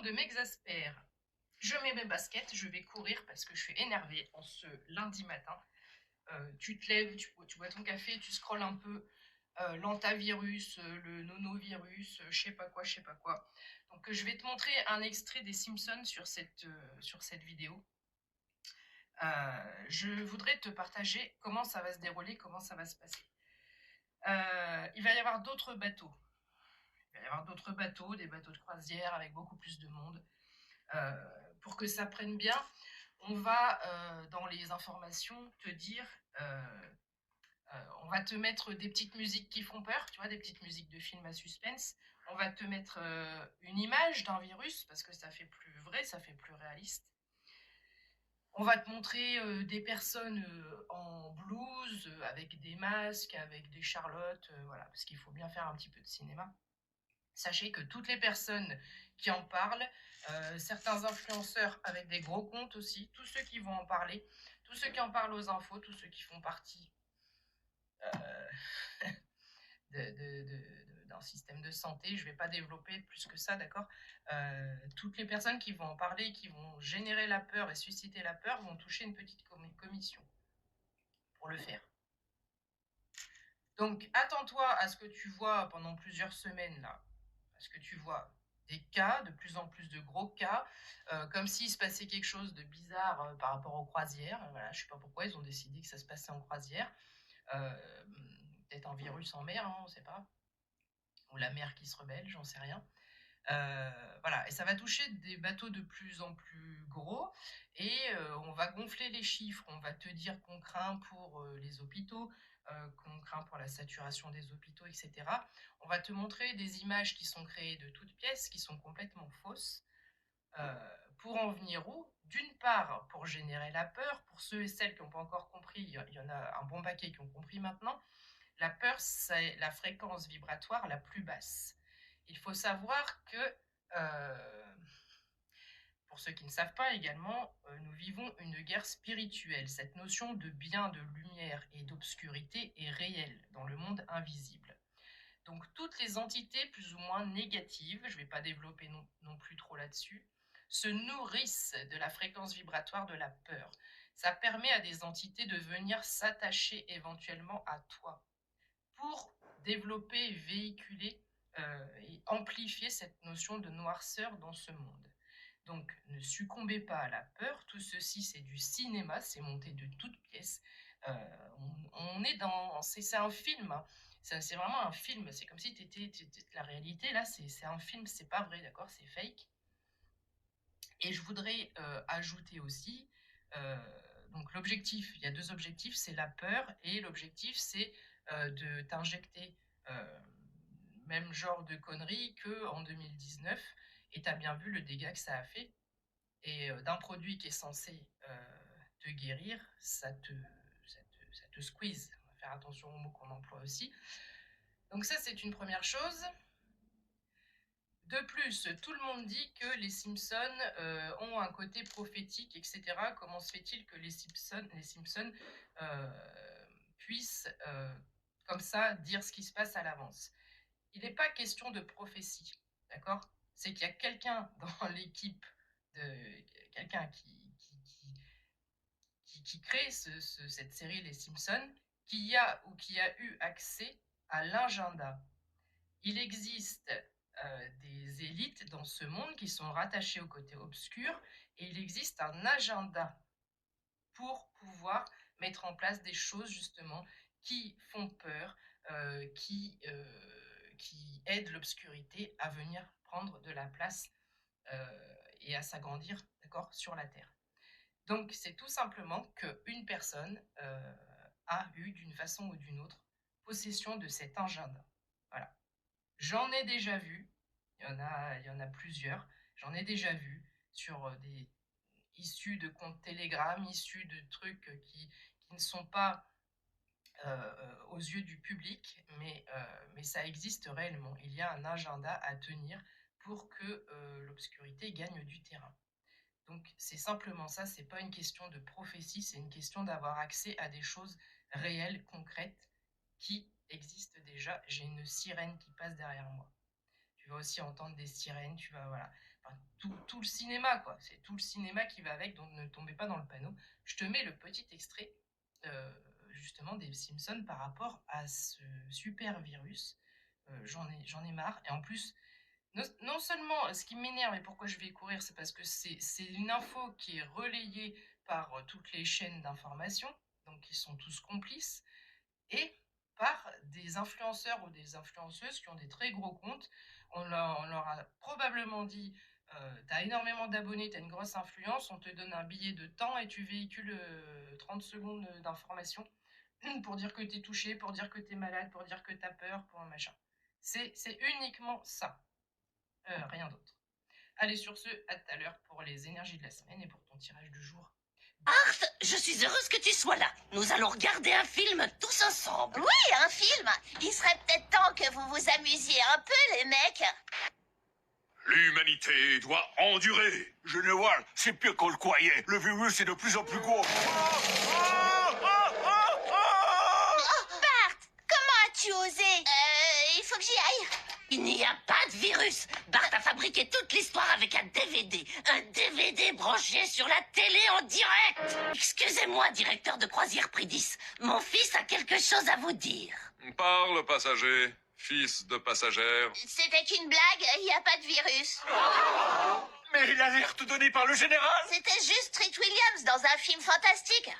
monde m'exaspère. Je mets mes baskets, je vais courir parce que je suis énervée en ce lundi matin. Tu te lèves, tu bois ton café, tu scrolles un peu, l'antavirus, le nonovirus, je sais pas quoi, je sais pas quoi. Donc je vais te montrer un extrait des Simpsons sur cette vidéo. Je voudrais te partager comment ça va se dérouler, comment ça va se passer. Il va y avoir d'autres bateaux. Il va y avoir d'autres bateaux, des bateaux de croisière avec beaucoup plus de monde. Pour que ça prenne bien, on va, dans les informations, te dire, on va te mettre des petites musiques qui font peur, tu vois, des petites musiques de films à suspense. On va te mettre une image d'un virus, parce que ça fait plus vrai, ça fait plus réaliste. On va te montrer des personnes en blouse, avec des masques, avec des charlottes, voilà, parce qu'il faut bien faire un petit peu de cinéma. Sachez que toutes les personnes qui en parlent, certains influenceurs avec des gros comptes aussi, tous ceux qui vont en parler, tous ceux qui en parlent aux infos, tous ceux qui font partie d'un système de santé, je ne vais pas développer plus que ça, d'accord. Toutes les personnes qui vont en parler, qui vont générer la peur et susciter la peur, vont toucher une petite commission pour le faire. Donc, attends-toi à ce que tu vois pendant plusieurs semaines, là, à ce que tu vois des cas, de plus en plus de gros cas, comme s'il se passait quelque chose de bizarre par rapport aux croisières. Voilà, je ne sais pas pourquoi ils ont décidé que ça se passait en croisière. Peut-être un virus en mer, hein, on ne sait pas. Ou la mer qui se rebelle, j'en sais rien. Voilà, et ça va toucher des bateaux de plus en plus gros, et on va gonfler les chiffres, on va te dire qu'on craint pour les hôpitaux, qu'on craint pour la saturation des hôpitaux, etc. On va te montrer des images qui sont créées de toutes pièces, qui sont complètement fausses, pour en venir où? D'une part, pour générer la peur, pour ceux et celles qui n'ont pas encore compris, il y en a un bon paquet qui ont compris maintenant, la peur, c'est la fréquence vibratoire la plus basse. Il faut savoir que, pour ceux qui ne savent pas également, nous vivons une guerre spirituelle. Cette notion de bien, de lumière et d'obscurité est réelle dans le monde invisible. Donc toutes les entités plus ou moins négatives, je ne vais pas développer non plus trop là-dessus, se nourrissent de la fréquence vibratoire de la peur. Ça permet à des entités de venir s'attacher éventuellement à toi pour développer, véhiculer et amplifier cette notion de noirceur dans ce monde. Donc ne succombez pas à la peur, tout ceci c'est du cinéma, c'est monté de toutes pièces. On est dans... C'est un film, hein. C'est vraiment un film, c'est comme si t'étais la réalité, là c'est un film, c'est pas vrai, d'accord, c'est fake. Et je voudrais ajouter aussi, donc l'objectif, il y a deux objectifs, c'est la peur, et l'objectif c'est de t'injecter même genre de conneries qu'en 2019, et tu as bien vu le dégât que ça a fait. Et d'un produit qui est censé te guérir, ça te squeeze. On va faire attention aux mots qu'on emploie aussi. Donc ça, c'est une première chose. De plus, tout le monde dit que les Simpsons ont un côté prophétique, etc. Comment se fait-il que les Simpsons puissent, comme ça, dire ce qui se passe à l'avance? Il n'est pas question de prophétie, d'accord? C'est qu'il y a quelqu'un dans l'équipe, quelqu'un qui crée cette série Les Simpsons, qui a eu accès à l'agenda. Il existe des élites dans ce monde qui sont rattachées au côté obscur, et il existe un agenda pour pouvoir mettre en place des choses justement qui font peur, qui aident l'obscurité à venir prendre de la place et à s'agrandir, d'accord, sur la Terre. Donc c'est tout simplement qu'une personne a eu d'une façon ou d'une autre possession de cet agenda. Voilà. J'en ai déjà vu, il y en a plusieurs, j'en ai déjà vu sur des issus de comptes Telegram, issus de trucs qui ne sont pas aux yeux du public, mais ça existe réellement. Il y a un agenda à tenir pour que l'obscurité gagne du terrain. Donc c'est simplement ça, c'est pas une question de prophétie, c'est une question d'avoir accès à des choses réelles, concrètes, qui existent déjà. J'ai une sirène qui passe derrière moi. Tu vas aussi entendre des sirènes, tu vas, voilà. enfin, tout le cinéma, quoi. C'est tout le cinéma qui va avec, donc ne tombez pas dans le panneau. Je te mets le petit extrait, justement, des Simpsons par rapport à ce super virus. J'en ai marre. Et en plus, non seulement, ce qui m'énerve et pourquoi je vais courir, c'est parce que c'est une info qui est relayée par toutes les chaînes d'information, donc ils sont tous complices, et par des influenceurs ou des influenceuses qui ont des très gros comptes. On leur a probablement dit, t'as énormément d'abonnés, t'as une grosse influence, on te donne un billet de temps et tu véhicules 30 secondes d'information pour dire que t'es touché, pour dire que t'es malade, pour dire que t'as peur, pour un machin. C'est uniquement ça, rien d'autre. Allez, sur ce, à tout à l'heure pour les énergies de la semaine et pour ton tirage du jour. Art, je suis heureuse que tu sois là. Nous allons regarder un film tous ensemble. Oui, un film. Il serait peut-être temps que vous vous amusiez un peu, les mecs. L'humanité doit endurer. Général, c'est pire qu'on le croyait. Le virus est de plus en plus gros. Bart, comment as-tu osé? Il faut que j'y aille. Il n'y a pas de virus. Bart a fabriqué toute l'histoire avec un DVD. Un DVD branché sur la télé en direct. Excusez-moi, directeur de croisière Pridis. Mon fils a quelque chose à vous dire. Parle, passager, fils de passagère. C'était qu'une blague, il n'y a pas de virus. Mais l'alerte donnée par le général. C'était juste Treat Williams dans un film fantastique.